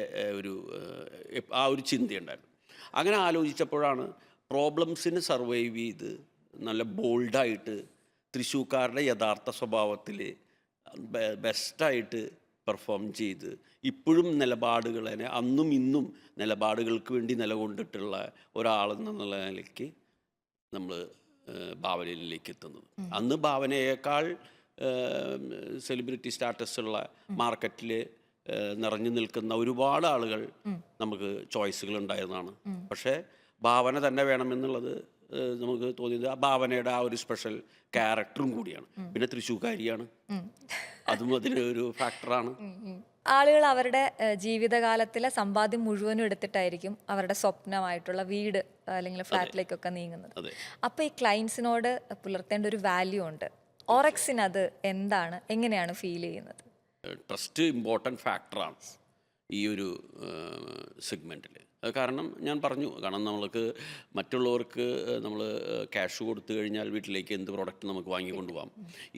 ആ ഒരു ചിന്തയുണ്ടായിരുന്നു. അങ്ങനെ ആലോചിച്ചപ്പോഴാണ് പ്രോബ്ലംസിന് സർവൈവ് ചെയ്ത് നല്ല ബോൾഡായിട്ട് തൃശ്ശൂർക്കാരുടെ യഥാർത്ഥ സ്വഭാവത്തിൽ ബെസ്റ്റായിട്ട് പെർഫോം ചെയ്ത് ഇപ്പോഴും നിലപാടുകളെ അന്നും ഇന്നും നിലപാടുകൾക്ക് വേണ്ടി നിലകൊണ്ടിട്ടുള്ള ഒരാളെന്നുള്ള നിലയ്ക്ക് നമ്മൾ ഭാവനയിലേക്ക് എത്തുന്നത്. അന്ന് ഭാവനയേക്കാൾ സെലിബ്രിറ്റി സ്റ്റാറ്റസുള്ള മാർക്കറ്റിൽ നിറഞ്ഞു നിൽക്കുന്ന ഒരുപാട് ആളുകൾ നമുക്ക് ചോയ്സുകൾ ഉണ്ടായിരുന്നതാണ്. പക്ഷേ ഭാവന തന്നെ വേണമെന്നുള്ളത് നമുക്ക് തോന്നിയത് ആ ഭാവനയുടെ ആ ഒരു സ്പെഷ്യൽ ക്യാരക്ടറും കൂടിയാണ്. പിന്നെ തൃശ്ശൂർക്കാരിയാണ്, അതും അതിലൊരു ഫാക്ടറാണ്. ആളുകൾ അവരുടെ ജീവിതകാലത്തിലെ സമ്പാദ്യം മുഴുവനും എടുത്തിട്ടായിരിക്കും അവരുടെ സ്വപ്നമായിട്ടുള്ള വീട് അല്ലെങ്കിൽ ഫ്ലാറ്റിലേക്കൊക്കെ നീങ്ങുന്നത്. അപ്പോൾ ഈ ക്ലയൻസിനോട് പുലർത്തേണ്ട ഒരു വാല്യൂ ഉണ്ട്. ഓറക്സിന് അത് എന്താണ്, എങ്ങനെയാണ് ഫീൽ ചെയ്യുന്നത്? ട്രസ്റ്റ് ഇമ്പോർട്ടൻറ്റ് ഫാക്ടറാണ് ഈ ഒരു സെഗ്മെൻറ്റിൽ. കാരണം ഞാൻ പറഞ്ഞു, കാരണം നമ്മൾക്ക് മറ്റുള്ളവർക്ക് നമ്മൾ ക്യാഷ് കൊടുത്തു കഴിഞ്ഞാൽ വീട്ടിലേക്ക് എന്ത് പ്രോഡക്റ്റ് നമുക്ക് വാങ്ങിക്കൊണ്ട് പോകാം.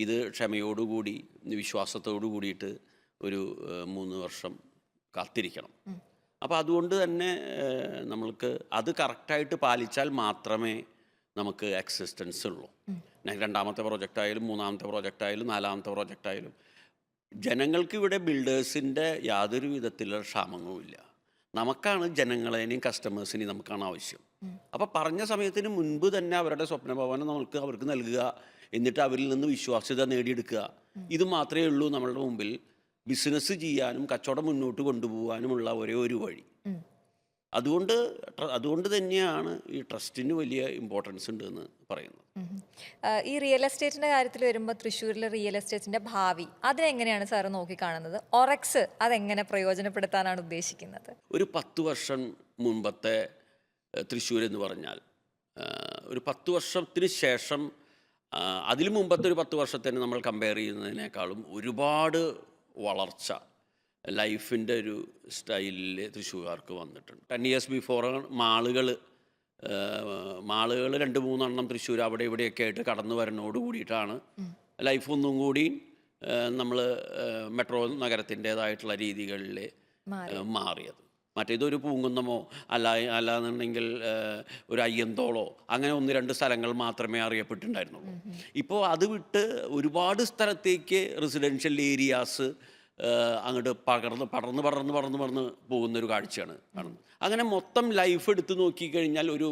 ഇത് ക്ഷമയോടുകൂടി വിശ്വാസത്തോടു കൂടിയിട്ട് ഒരു 3 വർഷം കാത്തിരിക്കണം. അപ്പോൾ അതുകൊണ്ട് തന്നെ നമ്മൾക്ക് അത് കറക്റ്റായിട്ട് പാലിച്ചാൽ മാത്രമേ നമുക്ക് എക്സിസ്റ്റൻസ് ഉള്ളൂ. രണ്ടാമത്തെ പ്രോജക്റ്റ് ആയാലും 3ാമത്തെ പ്രോജക്റ്റ് ആയാലും 4ാമത്തെ പ്രോജക്റ്റ് ആയാലും ജനങ്ങൾക്ക് ഇവിടെ ബിൽഡേഴ്സിൻ്റെ യാതൊരു വിധത്തിലുള്ള ക്ഷാമങ്ങളുമില്ല. നമുക്കാണ് ജനങ്ങളെയും കസ്റ്റമേഴ്സിനെയും നമുക്കാണ് ആവശ്യം. അപ്പോൾ പറഞ്ഞ സമയത്തിന് മുൻപ് തന്നെ അവരുടെ സ്വപ്നഭവനം അവർക്ക് നൽകുക, എന്നിട്ട് അവരിൽ നിന്ന് വിശ്വാസ്യത നേടിയെടുക്കുക. ഇത് മാത്രമേ ഉള്ളൂ നമ്മളുടെ മുമ്പിൽ ബിസിനസ് ചെയ്യാനും കച്ചവടം മുന്നോട്ട് കൊണ്ടുപോകാനുമുള്ള ഒരേ ഒരു വഴി. അതുകൊണ്ട് തന്നെയാണ് ഈ ട്രസ്റ്റിന് വലിയ ഇമ്പോർട്ടൻസ് ഉണ്ട് എന്ന് പറയുന്നത്. ഈ റിയൽ എസ്റ്റേറ്റിന്റെ കാര്യത്തിൽ വരുമ്പോൾ തൃശ്ശൂരിലെ റിയൽ എസ്റ്റേറ്റിന്റെ ഭാവി അതിനെങ്ങനെയാണ് സാറ് നോക്കിക്കാണുന്നത്? ഓറക്സ് അതെങ്ങനെ പ്രയോജനപ്പെടുത്താനാണ് ഉദ്ദേശിക്കുന്നത്? ഒരു 10 വർഷം മുൻപത്തെ തൃശ്ശൂർ എന്ന് പറഞ്ഞാൽ ഒരു 10 വർഷത്തിന് ശേഷം അതിനു മുമ്പത്തെ ഒരു 10 വർഷത്തിന് നമ്മൾ കമ്പയർ ചെയ്യുന്നതിനേക്കാളും ഒരുപാട് വളർച്ച ലൈഫിൻ്റെ ഒരു സ്റ്റൈലിൽ തൃശ്ശൂർക്കാർക്ക് വന്നിട്ടുണ്ട്. 10 years ബിഫോർ മാളുകൾ 2-3 എണ്ണം തൃശ്ശൂർ അവിടെ ഇവിടെയൊക്കെ ആയിട്ട് കടന്നു വരുന്നതോട് കൂടിയിട്ടാണ് ലൈഫ് ഒന്നും കൂടി നമ്മൾ മെട്രോ നഗരത്തിൻ്റേതായിട്ടുള്ള രീതികളിൽ മാറിയത്. മറ്റേതൊരു പൂങ്കുന്നമോ അല്ലാന്നുണ്ടെങ്കിൽ ഒരു അയ്യന്തോളോ അങ്ങനെ 1-2 സ്ഥലങ്ങൾ മാത്രമേ അറിയപ്പെട്ടിട്ടുണ്ടായിരുന്നുള്ളൂ. ഇപ്പോൾ അത് വിട്ട് ഒരുപാട് സ്ഥലത്തേക്ക് റെസിഡൻഷ്യൽ ഏരിയാസ് അങ്ങോട്ട് പടർന്ന് പോകുന്നൊരു കാഴ്ചയാണ് കാണുന്നത്. അങ്ങനെ മൊത്തം ലൈഫ് എടുത്ത് നോക്കിക്കഴിഞ്ഞാൽ ഒരു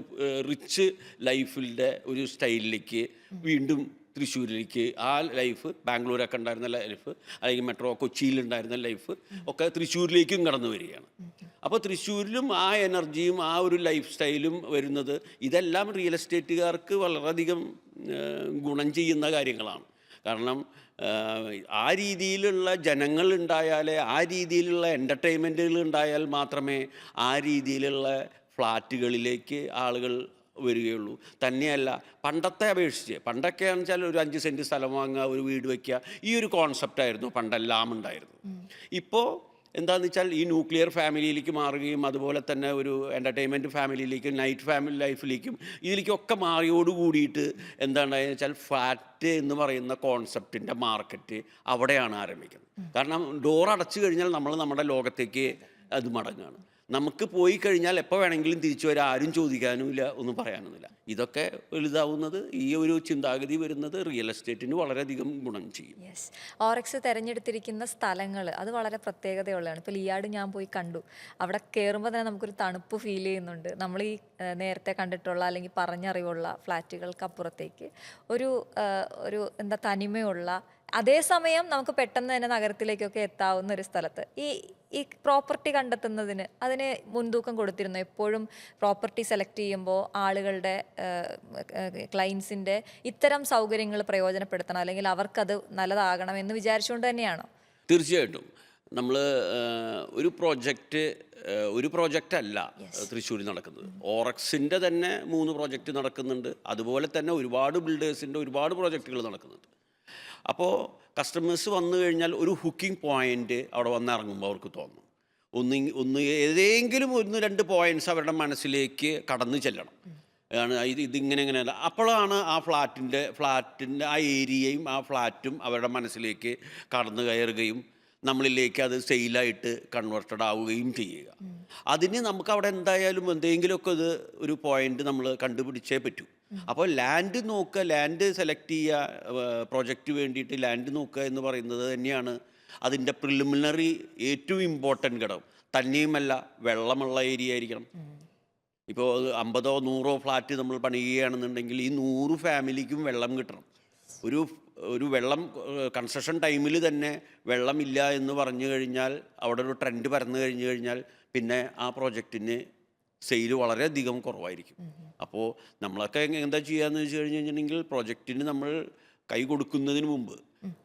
റിച്ച് ലൈഫിൻ്റെ ഒരു സ്റ്റൈലിലേക്ക് വീണ്ടും തൃശ്ശൂരിലേക്ക് ആ ലൈഫ്, ബാംഗ്ലൂരൊക്കെ ഉണ്ടായിരുന്ന ലൈഫ് അല്ലെങ്കിൽ മെട്രോ കൊച്ചിയിലുണ്ടായിരുന്ന ലൈഫ് ഒക്കെ തൃശ്ശൂരിലേക്കും കടന്നു വരികയാണ്. അപ്പോൾ തൃശ്ശൂരിലും ആ എനർജിയും ആ ഒരു ലൈഫ് സ്റ്റൈലും വരുന്നത് ഇതെല്ലാം റിയൽ എസ്റ്റേറ്റുകാർക്ക് വളരെയധികം ഗുണം ചെയ്യുന്ന കാര്യങ്ങളാണ്. കാരണം ആ രീതിയിലുള്ള ജനങ്ങൾ ഉണ്ടായാലേ, ആ രീതിയിലുള്ള എൻ്റർടൈൻമെൻറ്റുകൾ ഉണ്ടായാൽ മാത്രമേ ആ രീതിയിലുള്ള ഫ്ലാറ്റുകളിലേക്ക് ആളുകൾ വരികയുള്ളൂ. തന്നെയല്ല പണ്ടത്തെ അപേക്ഷിച്ച്, പണ്ടൊക്കെയാണെന്ന് വെച്ചാൽ ഒരു 5 സെൻറ്റ് സ്ഥലം വാങ്ങുക, ഒരു വീട് വയ്ക്കുക, ഈ ഒരു കോൺസെപ്റ്റായിരുന്നു പണ്ടെല്ലാം ഉണ്ടായിരുന്നു. ഇപ്പോൾ എന്താണെന്ന് വെച്ചാൽ ഈ ന്യൂക്ലിയർ ഫാമിലിയിലേക്ക് മാറുകയും അതുപോലെ തന്നെ ഒരു എൻ്റർടൈൻമെൻറ്റ് ഫാമിലിയിലേക്കും നൈറ്റ് ഫാമിലി ലൈഫിലേക്കും ഇതിലേക്കൊക്കെ മാറിയോട് കൂടിയിട്ട് എന്താണെന്ന് വെച്ചാൽ ഫ്ലാറ്റ് എന്ന് പറയുന്ന കോൺസെപ്റ്റിൻ്റെ മാർക്കറ്റ് അവിടെയാണ് ആരംഭിക്കുന്നത്. കാരണം ഡോർ അടച്ചു കഴിഞ്ഞാൽ നമ്മൾ നമ്മുടെ ലോകത്തേക്ക് അത് മടങ്ങുകയാണ്. നമുക്ക് പോയി കഴിഞ്ഞാൽ എപ്പോൾ വേണമെങ്കിലും തിരിച്ചു വരാൻ ആരും ചോദിക്കാനുമില്ല, ഒന്നും പറയാനുമില്ല. ഇതൊക്കെ വലുതാവുന്നത്, ഈ ഒരു ചിന്താഗതി വരുന്നത് റിയൽ എസ്റ്റേറ്റിന് വളരെയധികം ഗുണം ചെയ്യും. യെസ്. ഓറക്സ് തിരഞ്ഞെടുത്തിരിക്കുന്ന സ്ഥലങ്ങൾ അത് വളരെ പ്രത്യേകതയുള്ളതാണ്. ഇപ്പോൾ ലിയാഡ് ഞാൻ പോയി കണ്ടു. അവിടെ കയറുമ്പോൾ തന്നെ നമുക്കൊരു തണുപ്പ് ഫീൽ ചെയ്യുന്നുണ്ട്. നമ്മൾ ഈ നേരത്തെ കണ്ടിട്ടുള്ള അല്ലെങ്കിൽ പറഞ്ഞറിവുള്ള ഫ്ലാറ്റുകൾക്കപ്പുറത്തേക്ക് ഒരു ഒരു എന്താ തനിമയുള്ള, അതേസമയം നമുക്ക് പെട്ടെന്ന് തന്നെ നഗരത്തിലേക്കൊക്കെ എത്താവുന്ന ഒരു സ്ഥലത്ത് ഈ ഈ പ്രോപ്പർട്ടി കണ്ടെത്തുന്നതിന് അതിന് മുൻതൂക്കം കൊടുത്തിരുന്നു. എപ്പോഴും പ്രോപ്പർട്ടി സെലക്ട് ചെയ്യുമ്പോൾ ആളുകളുടെ ക്ലയൻസിൻ്റെ ഇത്തരം സൗകര്യങ്ങൾ പ്രയോജനപ്പെടുത്തണം, അല്ലെങ്കിൽ അവർക്കത് നല്ലതാകണം എന്ന് വിചാരിച്ചുകൊണ്ട് തന്നെയാണോ? തീർച്ചയായിട്ടും. നമ്മൾ ഒരു പ്രോജക്റ്റ് അല്ല തൃശ്ശൂരിൽ നടക്കുന്നത്. ഓറക്സിൻ്റെ തന്നെ 3 പ്രോജക്റ്റ് നടക്കുന്നുണ്ട്. അതുപോലെ തന്നെ ഒരുപാട് ബിൽഡേഴ്സിൻ്റെ ഒരുപാട് പ്രോജക്റ്റുകൾ നടക്കുന്നുണ്ട്. അപ്പോൾ കസ്റ്റമേഴ്സ് വന്നു കഴിഞ്ഞാൽ ഒരു ഹുക്കിംഗ് പോയിൻ്റ് അവിടെ വന്നിറങ്ങുമ്പോൾ അവർക്ക് തോന്നും. ഏതെങ്കിലും 1-2 പോയിൻറ്റ്സ് അവരുടെ മനസ്സിലേക്ക് കടന്നു ചെല്ലണം. ഇതിങ്ങനെയല്ല. അപ്പോഴാണ് ആ ഫ്ലാറ്റിൻ്റെ ആ ഏരിയയും ആ ഫ്ലാറ്റും അവരുടെ മനസ്സിലേക്ക് കടന്നു കയറുകയും നമ്മളിലേക്ക് അത് സെയിലായിട്ട് കൺവേർട്ടഡ് ആവുകയും ചെയ്യുക. അതിന് നമുക്ക് അവിടെ എന്തായാലും എന്തെങ്കിലുമൊക്കെ ഒരു പോയിന്റ് നമ്മൾ കണ്ടുപിടിച്ചേ പറ്റൂ. അപ്പോൾ ലാൻഡ് നോക്കുക, ലാൻഡ് സെലക്ട് ചെയ്യുക, പ്രോജക്റ്റ് വേണ്ടിയിട്ട് ലാൻഡ് നോക്കുക എന്ന് പറയുന്നത് തന്നെയാണ് അതിൻ്റെ പ്രിലിമിനറി ഏറ്റവും ഇമ്പോർട്ടൻ്റ് ഘടകം. തന്നെയുമല്ല, വെള്ളമുള്ള ഏരിയ ആയിരിക്കണം. ഇപ്പോൾ 50-100 ഫ്ലാറ്റ് നമ്മൾ പണിയുകയാണെന്നുണ്ടെങ്കിൽ ഈ 100 ഫാമിലിക്കും വെള്ളം കിട്ടണം. ഒരു വെള്ളം കൺസ്ട്രക്ഷൻ ടൈമിൽ തന്നെ വെള്ളമില്ല എന്ന് പറഞ്ഞു കഴിഞ്ഞാൽ അവിടെ ഒരു ട്രെൻഡ് പരന്നു കഴിഞ്ഞു കഴിഞ്ഞാൽ പിന്നെ ആ പ്രോജക്റ്റിന് സെയിൽ വളരെയധികം കുറവായിരിക്കും. അപ്പോൾ നമ്മളൊക്കെ എന്താ ചെയ്യുകയെന്ന് വെച്ച് കഴിഞ്ഞിട്ടുണ്ടെങ്കിൽ പ്രോജക്റ്റിന് നമ്മൾ കൈ കൊടുക്കുന്നതിന് മുമ്പ്,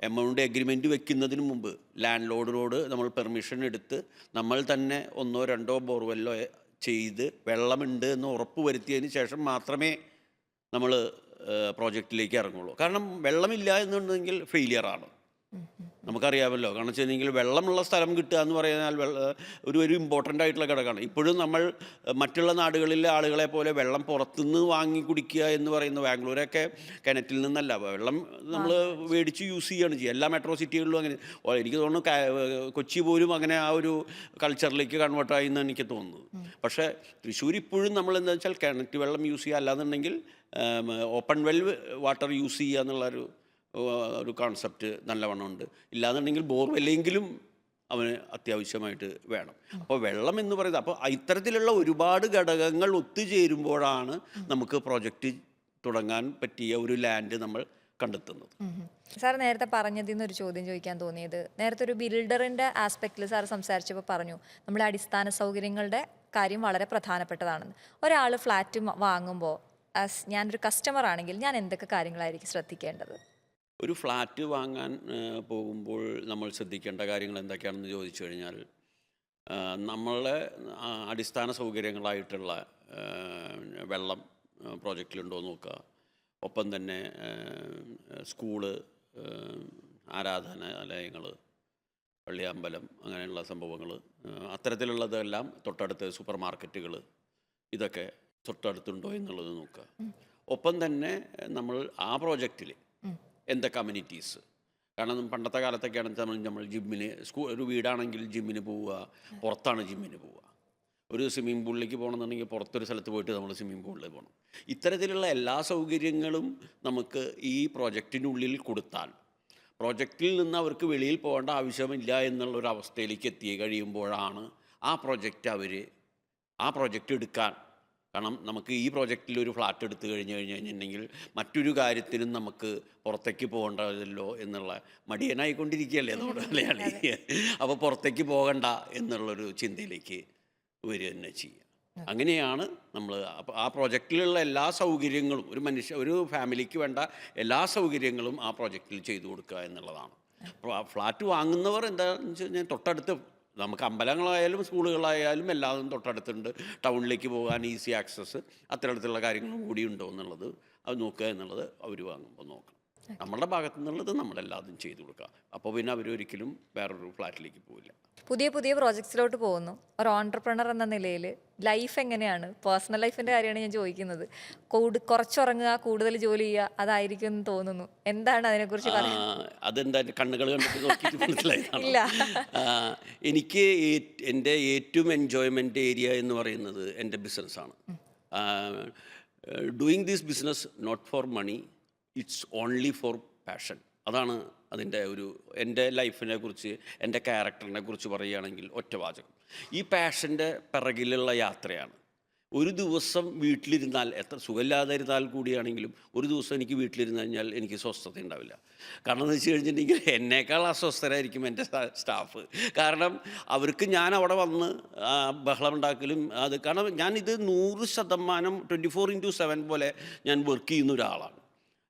എമൗണ്ട് എഗ്രിമെൻറ്റ് വെക്കുന്നതിന് മുമ്പ് ലാൻഡ് ലോഡിനോട് നമ്മൾ പെർമിഷൻ എടുത്ത് നമ്മൾ തന്നെ 1-2 ബോർവെല്ലോ ചെയ്ത് വെള്ളമുണ്ട് എന്ന് ഉറപ്പ് വരുത്തിയതിന് ശേഷം മാത്രമേ നമ്മൾ പ്രോജക്റ്റിലേക്ക് ഇറങ്ങുള്ളൂ. കാരണം വെള്ളമില്ല എന്നുണ്ടെങ്കിൽ ഫെയിലിയറാണ്. നമുക്കറിയാമല്ലോ. കാരണം വെച്ചിട്ടുണ്ടെങ്കിൽ വെള്ളമുള്ള സ്ഥലം കിട്ടുക എന്ന് പറഞ്ഞാൽ ഒരു ഇമ്പോർട്ടൻ്റ് ആയിട്ടുള്ള ഘടകമാണ്. ഇപ്പോഴും നമ്മൾ മറ്റുള്ള നാടുകളിലെ ആളുകളെ പോലെ വെള്ളം പുറത്തുനിന്ന് വാങ്ങി കുടിക്കുക എന്ന് പറയുന്ന, ബാംഗ്ലൂരൊക്കെ കിണറ്റിൽ നിന്നല്ല, വെള്ളം നമ്മൾ മേടിച്ച് യൂസ് ചെയ്യുകയാണ് ചെയ്യുക. എല്ലാ മെട്രോ സിറ്റികളിലും അങ്ങനെ. എനിക്ക് തോന്നുന്നു കൊച്ചി പോലും അങ്ങനെ ആ ഒരു കൾച്ചറിലേക്ക് കൺവേർട്ടായി എന്നാണ് എനിക്ക് തോന്നുന്നത്. പക്ഷേ തൃശ്ശൂർ ഇപ്പോഴും നമ്മൾ എന്താ വെച്ചാൽ കിണറ്റ് വെള്ളം യൂസ് ചെയ്യുക, അല്ലാന്നുണ്ടെങ്കിൽ ഓപ്പൺ വെൽ വാട്ടർ യൂസ് ചെയ്യുക എന്നുള്ളൊരു കോൺസെപ്റ്റ് നല്ലവണ്ണമുണ്ട്. ഇല്ലാന്നുണ്ടെങ്കിൽ ബോർവെല്ലെങ്കിലും അവന് അത്യാവശ്യമായിട്ട് വേണം. അപ്പോൾ വെള്ളം എന്ന് പറയുന്നത്, അപ്പോൾ ഇത്തരത്തിലുള്ള ഒരുപാട് ഘടകങ്ങൾ ഒത്തുചേരുമ്പോഴാണ് നമുക്ക് പ്രോജക്റ്റ് തുടങ്ങാൻ പറ്റിയ ഒരു ലാൻഡ് നമ്മൾ കണ്ടെത്തുന്നത്. സാർ നേരത്തെ പറഞ്ഞതിൽ നിന്നൊരു ചോദ്യം ചോദിക്കാൻ തോന്നിയത്, നേരത്തെ ഒരു ബിൽഡറിൻ്റെ ആസ്പെക്റ്റിൽ സാർ സംസാരിച്ചപ്പോൾ പറഞ്ഞു നമ്മുടെ അടിസ്ഥാന സൗകര്യങ്ങളുടെ കാര്യം വളരെ പ്രധാനപ്പെട്ടതാണെന്ന്. ഒരാൾ ഫ്ലാറ്റ് വാങ്ങുമ്പോൾ ഞാനൊരു കസ്റ്റമർ ആണെങ്കിൽ ഞാൻ എന്തൊക്കെ കാര്യങ്ങളായിരിക്കും ശ്രദ്ധിക്കേണ്ടത്? ഒരു ഫ്ലാറ്റ് വാങ്ങാൻ പോകുമ്പോൾ നമ്മൾ ശ്രദ്ധിക്കേണ്ട കാര്യങ്ങൾ എന്തൊക്കെയാണെന്ന് ചോദിച്ചു കഴിഞ്ഞാൽ, നമ്മളെ അടിസ്ഥാന സൗകര്യങ്ങളായിട്ടുള്ള വെള്ളം പ്രോജക്റ്റിലുണ്ടോ എന്ന് നോക്കുക. ഒപ്പം തന്നെ സ്കൂള്, ആരാധനാലയങ്ങൾ, പള്ളിയമ്പലം, അങ്ങനെയുള്ള സംഭവങ്ങൾ, അത്തരത്തിലുള്ളതെല്ലാം തൊട്ടടുത്ത് സൂപ്പർ മാർക്കറ്റുകൾ, ഇതൊക്കെ തൊട്ടടുത്തുണ്ടോ എന്നുള്ളത് നോക്കുക. ഒപ്പം തന്നെ നമ്മൾ ആ പ്രോജക്റ്റിൽ എന്തൊക്കെ കമ്മ്യൂണിറ്റീസ്, കാരണം പണ്ടത്തെ കാലത്തൊക്കെയാണെങ്കിൽ നമ്മൾ ജിമ്മിന്, ഒരു വീടാണെങ്കിൽ ജിമ്മിന് പോവുക, പുറത്താണ് ജിമ്മിന് പോവുക. ഒരു സ്വിമ്മിംഗ് പൂളിലേക്ക് പോകണമെന്നുണ്ടെങ്കിൽ പുറത്തൊരു സ്ഥലത്ത് പോയിട്ട് നമ്മൾ സ്വിമ്മിംഗ് പൂളിൽ പോകണം. ഇത്തരത്തിലുള്ള എല്ലാ സൗകര്യങ്ങളും നമുക്ക് ഈ പ്രോജക്റ്റിനുള്ളിൽ കൊടുത്താൽ പ്രോജക്റ്റിൽ നിന്ന് അവർക്ക് വെളിയിൽ പോകേണ്ട ആവശ്യമില്ല എന്നുള്ളൊരവസ്ഥയിലേക്ക് എത്തി കഴിയുമ്പോഴാണ് ആ പ്രോജക്റ്റ് എടുക്കാൻ. കാരണം നമുക്ക് ഈ പ്രോജക്റ്റിൽ ഒരു ഫ്ലാറ്റ് എടുത്തു കഴിഞ്ഞിട്ടുണ്ടെങ്കിൽ മറ്റൊരു കാര്യത്തിനും നമുക്ക് പുറത്തേക്ക് പോകേണ്ടതല്ലോ എന്നുള്ള മടിയനായിക്കൊണ്ടിരിക്കുകയല്ലേ നമ്മുടെ മലയാളി. അപ്പോൾ പുറത്തേക്ക് പോകണ്ട എന്നുള്ളൊരു ചിന്തയിലേക്ക് വരിക തന്നെ ചെയ്യുക. അങ്ങനെയാണ് നമ്മൾ ആ പ്രോജക്റ്റിലുള്ള എല്ലാ സൗകര്യങ്ങളും ഒരു ഫാമിലിക്ക് വേണ്ട എല്ലാ സൗകര്യങ്ങളും ആ പ്രോജക്റ്റിൽ ചെയ്തു കൊടുക്കുക എന്നുള്ളതാണ്. ഫ്ലാറ്റ് വാങ്ങുന്നവർ എന്താണെന്ന് വെച്ച് കഴിഞ്ഞാൽ തൊട്ടടുത്ത് നമുക്ക് അമ്പലങ്ങളായാലും സ്കൂളുകളായാലും എല്ലാതും തൊട്ടടുത്തുണ്ട്. ടൗണിലേക്ക് പോകാൻ ഈസി ആക്സസ്, അത്തരത്തിലുള്ള കാര്യങ്ങളും കൂടി ഉണ്ടോ എന്നുള്ളത് അത് നോക്കുക എന്നുള്ളത് അവർ വാങ്ങുമ്പോൾ നോക്കണം. നമ്മളുടെ ഭാഗത്തു നിന്നുള്ളത് നമ്മളെല്ലാതും ചെയ്തു കൊടുക്കുക. അപ്പോൾ പിന്നെ അവരൊരിക്കലും വേറൊരു ഫ്ലാറ്റിലേക്ക് പോവില്ല. പുതിയ പുതിയ പ്രോജക്ട്സിലോട്ട് പോകുന്നു. ഒരു ഓൺട്രപ്രണർ എന്ന നിലയിൽ ലൈഫ് എങ്ങനെയാണ്? പേഴ്സണൽ ലൈഫിൻ്റെ കാര്യമാണ് ഞാൻ ചോദിക്കുന്നത്. കുറച്ചുറങ്ങുക, കൂടുതൽ ജോലി ചെയ്യുക, അതായിരിക്കും എന്ന് തോന്നുന്നു. എന്താണ് അതിനെക്കുറിച്ച് പറയുന്നത്? അതെന്താ കണ്ണുകൾ കണ്ടിട്ട് നോക്കിയിട്ട് മനസ്സിലായതാണ്. ഇല്ല. എനിക്ക് എൻ്റെ ഏറ്റവും എൻജോയ്മെൻ്റ് ഏരിയ എന്ന് പറയുന്നത് എൻ്റെ ബിസിനസ്സാണ്. Doing this business not for money, it's only for passion. അതാണ് അതിൻ്റെ എൻ്റെ ലൈഫിനെ കുറിച്ച്, എൻ്റെ ക്യാരക്ടറിനെ കുറിച്ച് പറയുകയാണെങ്കിൽ ഒറ്റ വാചകം, ഈ പാഷൻ്റെ പിറകിലുള്ള യാത്രയാണ്. ഒരു ദിവസം വീട്ടിലിരുന്നാൽ, എത്ര സുഖമില്ലാതെ ഇരുന്നാൽ കൂടിയാണെങ്കിലും ഒരു ദിവസം എനിക്ക് വീട്ടിലിരുന്ന് കഴിഞ്ഞാൽ എനിക്ക് സ്വസ്ഥത ഉണ്ടാവില്ല. കാരണം എന്ന് വെച്ച് കഴിഞ്ഞിട്ടുണ്ടെങ്കിൽ എന്നേക്കാൾ അസ്വസ്ഥരായിരിക്കും എൻ്റെ സ്റ്റാഫ്. കാരണം അവർക്ക് ഞാൻ അവിടെ വന്ന് ബഹളം ഉണ്ടാക്കലും അത്, കാരണം ഞാനിത് 100% 24/7 പോലെ ഞാൻ വർക്ക് ചെയ്യുന്ന ഒരാളാണ്.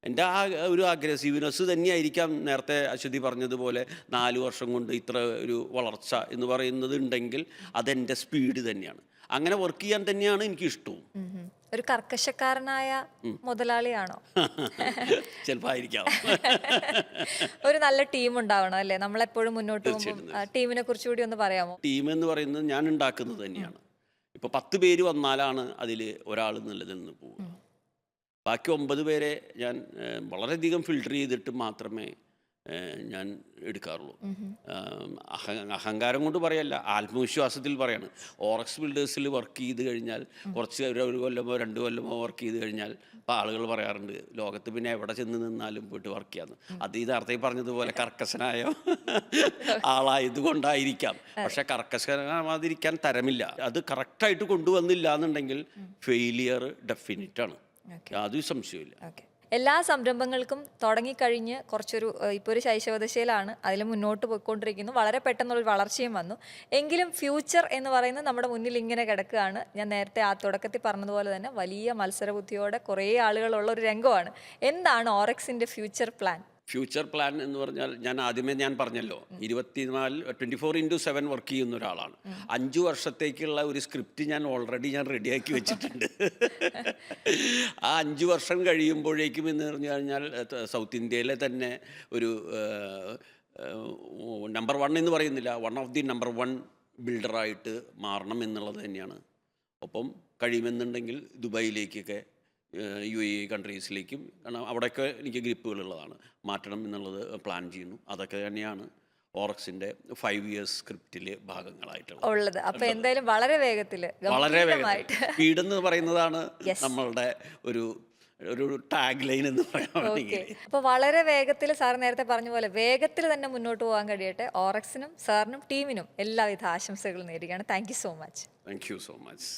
എൻ്റെ ഒരു അഗ്രസീവ്നെസ് തന്നെയായിരിക്കാം നേരത്തെ അശ്വതി പറഞ്ഞതുപോലെ 4 വർഷം കൊണ്ട് ഇത്ര ഒരു വളർച്ച എന്ന് പറയുന്നത് ഉണ്ടെങ്കിൽ അതെൻ്റെ സ്പീഡ് തന്നെയാണ്. അങ്ങനെ വർക്ക് ചെയ്യാൻ തന്നെയാണ് എനിക്ക് ഇഷ്ടവും. ഒരു കർക്കശക്കാരനായ മുതലാളിയാണോ? ചിലപ്പോൾ ആയിരിക്കാം. ഒരു നല്ല ടീം ഉണ്ടാവണം അല്ലേ? നമ്മളെപ്പോഴും മുന്നോട്ട് പോകുമ്പോൾ ടീമിനെ കുറിച്ച് കൂടി ഒന്ന് പറയാമോ? ടീം എന്ന് പറയുന്നത് ഞാൻ ഉണ്ടാക്കുന്നത് തന്നെയാണ്. ഇപ്പോൾ 10 പേര് വന്നാലാണ് അതിൽ ഒരാൾ നിലനിന്ന് പോകുക. ബാക്കി 9 പേരെ ഞാൻ വളരെയധികം ഫിൽട്ടർ ചെയ്തിട്ട് മാത്രമേ ഞാൻ എടുക്കാറുള്ളൂ. അഹങ്കാരം കൊണ്ട് പറയല്ല, ആത്മവിശ്വാസത്തിൽ പറയാണ്. ഓറക്സ് ബിൽഡേഴ്സിൽ വർക്ക് ചെയ്ത് കഴിഞ്ഞാൽ കുറച്ച് ഒരു കൊല്ലമോ 2 കൊല്ലമോ വർക്ക് ചെയ്ത് കഴിഞ്ഞാൽ ഇപ്പോൾ ആളുകൾ പറയാറുണ്ട് ലോകത്ത് പിന്നെ എവിടെ ചെന്ന് നിന്നാലും പോയിട്ട് വർക്ക് ചെയ്യാമെന്ന്. അത് ഈ നേരത്തെ പറഞ്ഞതുപോലെ കർക്കശനായ ആളായതുകൊണ്ടായിരിക്കാം. പക്ഷെ കർക്കശനാവാതിരിക്കാൻ തരമില്ല. അത് കറക്റ്റായിട്ട് കൊണ്ടുവന്നില്ല എന്നുണ്ടെങ്കിൽ ഫെയിലിയർ ഡെഫിനിറ്റാണ്, യാതൊരു സംശയമില്ല. എല്ലാ സംരംഭങ്ങൾക്കും തുടങ്ങിക്കഴിഞ്ഞ് ഇപ്പോൾ ഒരു ശൈശവദശയിലാണ്, അതിൽ മുന്നോട്ട് പോയിക്കൊണ്ടിരിക്കുന്നു. വളരെ പെട്ടെന്നുള്ളൊരു വളർച്ചയും വന്നു. എങ്കിലും ഫ്യൂച്ചർ എന്ന് പറയുന്നത് നമ്മുടെ മുന്നിൽ ഇങ്ങനെ കിടക്കുകയാണ്. ഞാൻ നേരത്തെ തുടക്കത്തിൽ പറഞ്ഞതുപോലെ തന്നെ വലിയ മത്സരബുദ്ധിയോടെ കുറേ ആളുകളുള്ള ഒരു രംഗമാണ്. എന്താണ് ഓറക്സിൻ്റെ ഫ്യൂച്ചർ പ്ലാൻ? ഫ്യൂച്ചർ പ്ലാൻ എന്ന് പറഞ്ഞാൽ ഞാൻ പറഞ്ഞല്ലോ 24/7 വർക്ക് ചെയ്യുന്ന ഒരാളാണ്. 5 വർഷത്തേക്കുള്ള ഒരു സ്ക്രിപ്റ്റ് ഞാൻ ഓൾറെഡി റെഡിയാക്കി വെച്ചിട്ടുണ്ട്. ആ 5 വർഷം കഴിയുമ്പോഴേക്കും എന്ന് പറഞ്ഞു കഴിഞ്ഞാൽ സൗത്ത് ഇന്ത്യയിലെ തന്നെ ഒരു നമ്പർ 1 എന്ന് പറയുന്നില്ല, വൺ ഓഫ് ദി നമ്പർ 1 ബിൽഡറായിട്ട് മാറണം എന്നുള്ളത് തന്നെയാണ്. ഒപ്പം കഴിയുമെന്നുണ്ടെങ്കിൽ ദുബായിലേക്കൊക്കെ UAE കൺട്രീസിലേക്കും, കാരണം അവിടെയൊക്കെ എനിക്ക് ഗ്രിപ്പുകളുള്ളതാണ്, മാറ്റണം എന്നുള്ളത് പ്ലാൻ ചെയ്യുന്നു. അതൊക്കെ തന്നെയാണ് ഓറക്സിൻ്റെ 5 ഇയേഴ്സ് സ്ക്രിപ്റ്റിൽ ഭാഗങ്ങളായിട്ടുള്ളത്. അപ്പോൾ എന്തായാലും വളരെ വേഗത്തിൽ സ്പീഡ് എന്ന് പറയുന്നതാണ് നമ്മളുടെ ഒരു ടാഗ് ലൈൻ എന്ന് പറയാൻ. അപ്പോൾ വളരെ വേഗത്തിൽ, സാർ നേരത്തെ പറഞ്ഞ പോലെ വേഗത്തിൽ തന്നെ മുന്നോട്ട് പോകാൻ കഴിയട്ടെ. ഓറക്സിനും സാറിനും ടീമിനും എല്ലാവിധ ആശംസകളും നേരുകയാണ്. Thank you so much. Thank you so much.